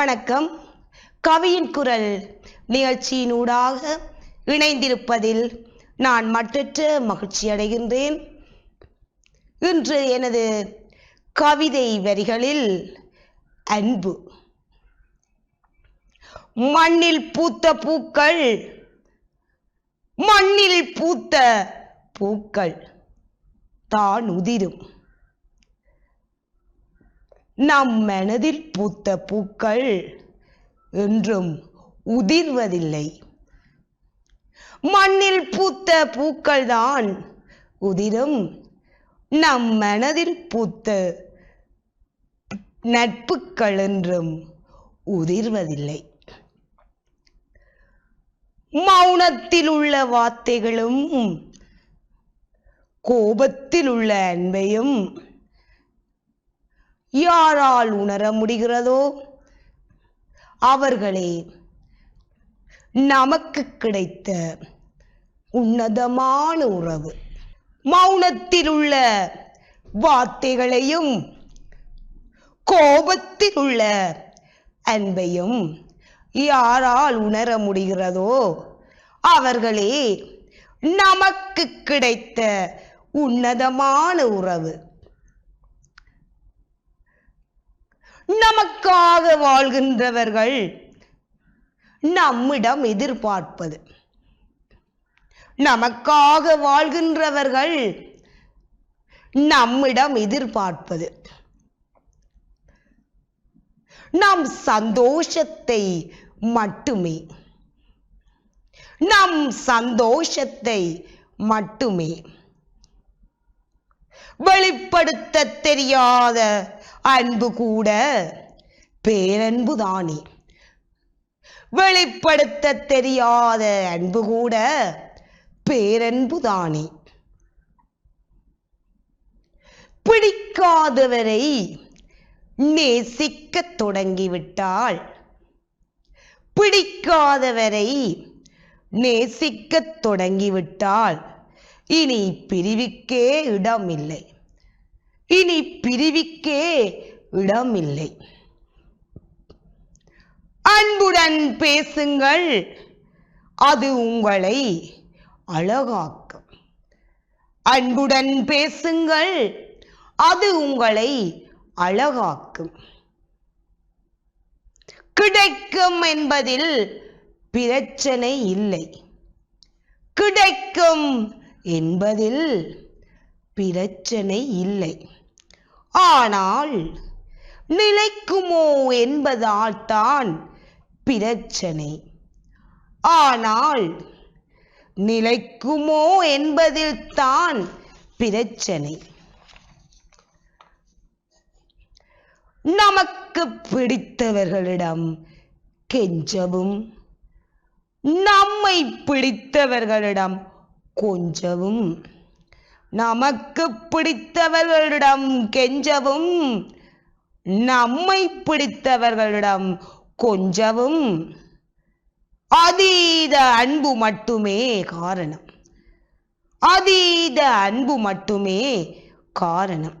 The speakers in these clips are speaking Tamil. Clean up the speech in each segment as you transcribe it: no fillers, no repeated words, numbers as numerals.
வணக்கம். கவியின் குரல் நிகழ்ச்சியினூடாக இணைந்திருப்பதில் நான் மற்றற்ற மகிழ்ச்சி அடைகின்றேன். இன்று எனது கவிதை வரிகளில் அன்பு. மண்ணில் பூத்த பூக்கள், மண்ணில் பூத்த பூக்கள் தான் உதிரும். நம் மனதில் பூத்த பூக்கள் என்றும் உதிர்வதில்லை. மண்ணில் பூத்த பூக்கள் தான் உதிரும். நம் மனதில் பூத்த நட்புகள் என்றும் உதிர்வதில்லை. மௌனத்தில் உள்ள வார்த்தைகளும் கோபத்தில் உள்ள அன்பையும் யாரால் உணர முடிகிறதோ அவர்களே நமக்கு கிடைத்த உன்னதமான உறவு. மௌனத்தில் உள்ள வார்த்தைகளையும் கோபத்தில் உள்ள அன்பையும் யாரால் உணர முடிகிறதோ அவர்களே நமக்கு கிடைத்த உன்னதமான உறவு. நமக்காக வாழ்கின்றவர்கள் நம்மிடம் எதிர்பார்ப்பது, நமக்காக வாழ்கின்றவர்கள் நம்மிடம் எதிர்பார்ப்பது நம் சந்தோஷத்தை மட்டுமே, நம் சந்தோஷத்தை மட்டுமே. வெளிப்படுத்த தெரியாத அன்பு கூட பேரன்புதானே. வெளிப்படுத்த தெரியாத அன்பு கூட பேரன்புதானே. பிடிக்காதவரை நேசிக்க தொடங்கிவிட்டால், பிடிக்காதவரை நேசிக்க தொடங்கிவிட்டால் இனி பிரிவுக்கே இடமில்லை, இனி பிரிவுக்கே இடமில்லை. அன்புடன் பேசுங்கள், அது உங்களை அழகாக்கும். அன்புடன் பேசுங்கள், அது உங்களை அழகாக்கும். கிடைக்கும் என்பதில் பிரச்சனை இல்லை, கிடைக்கும் என்பதில் பிரச்சனை இல்லை. ஆனால் நிலைக்குமோ என்பதால் தான் பிரச்சனை. ஆனால் நிலைக்குமோ என்பதில் தான் பிரச்சனை. நமக்கு பிடித்தவர்களிடம் கெஞ்சவும், நம்மை பிடித்தவர்களிடம் கொஞ்சவும், நமக்கு பிடித்தவர்களிடம் கெஞ்சவும், நம்மை பிடித்தவர்களிடம் கொஞ்சவும் அதீத அன்பு மட்டுமே காரணம், அதீத அன்பு மட்டுமே காரணம்.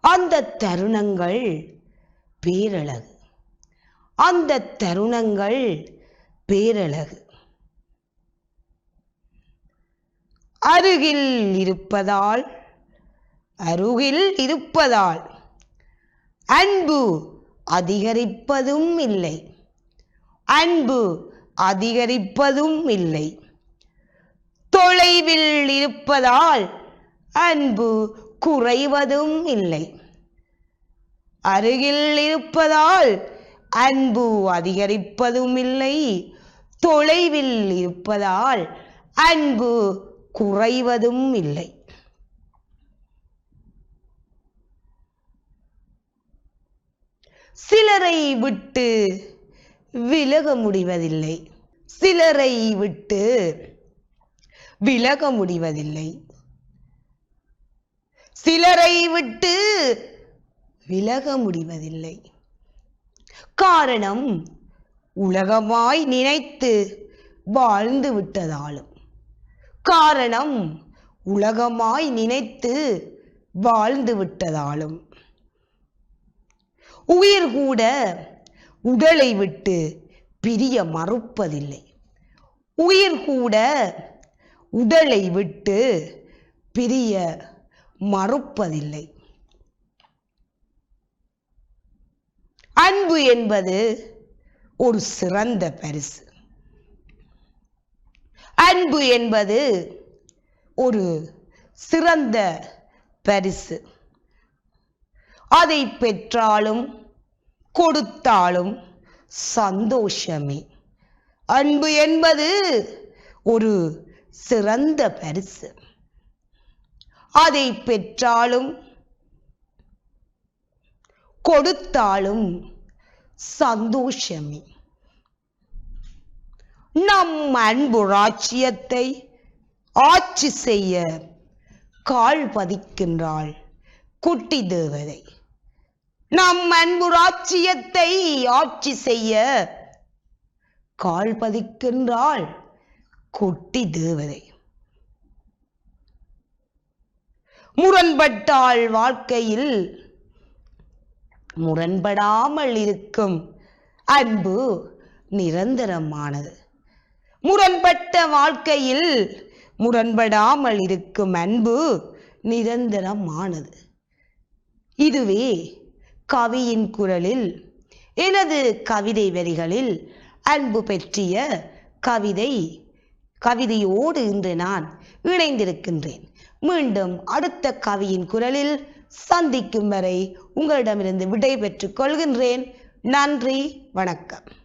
அந்த தருணங்கள் பேரழகு, அந்த தருணங்கள் பேரழகு. அருகில் இருப்பதால், அருகில் இருப்பதால் அன்பு அதிகரிப்பதும் இல்லை, அன்பு அதிகரிப்பதும் இல்லை. தொலைவில் இருப்பதால் அன்பு குறைவதும் இல்லை. அருகில் இருப்பதால் அன்பு அதிகரிப்பதும் இல்லை, தொலைவில் இருப்பதால் அன்பு குறைவதும் இல்லை. சிலரை விட்டு விலக முடிவதில்லை, சிலரை விட்டு விலக முடிவதில்லை, சிலரை விட்டு விலக முடிவதில்லை. காரணம் உலகமாய் நினைத்து வாழ்ந்து விட்டதாலும், காரணம் உலகமாய் நினைத்து வாழ்ந்து விட்டதாலும். உயிர் கூட உடலை விட்டு பிரிய மறுப்பதில்லை. உயிர் கூட உடலை விட்டு பிரிய மறுப்பதில்லை. அன்பு என்பது ஒரு சிறந்த பரிசு. அன்பு என்பது ஒரு சிறந்த பரிசு. அதை பெற்றாலும் கொடுத்தாலும் சந்தோஷமே. அன்பு என்பது ஒரு சிறந்த பரிசு. அதை பெற்றாலும் கொடுத்தாலும் சந்தோஷமே. நம் அன்பு ராஜ்யத்தை ஆட்சி செய்ய கால் பதிக்கின்றாள் குட்டி தேவதை. நம் அன்பு ராஜ்யத்தை ஆட்சி செய்ய கால் பதிக்கின்றாள் குட்டி தேவதை. முரண்பட்டால் வாழ்க்கையில் முரண்படாமல் இருக்கும் அன்பு நிரந்தரமானது. முரண்பட்ட வாழ்க்கையில் முரண்படாமல் இருக்கும் அன்பு நிரந்தரமானது. இதுவே கவியின் குரலில் எனது கவிதை வரிகளில் அன்பு பற்றிய கவிதையோடு இன்று நான் இணைந்திருக்கின்றேன். மீண்டும் அடுத்த கவியின் குரலில் சந்திக்கும் வரை உங்களிடமிருந்து விடை பெற்றுக் கொள்கின்றேன். நன்றி, வணக்கம்.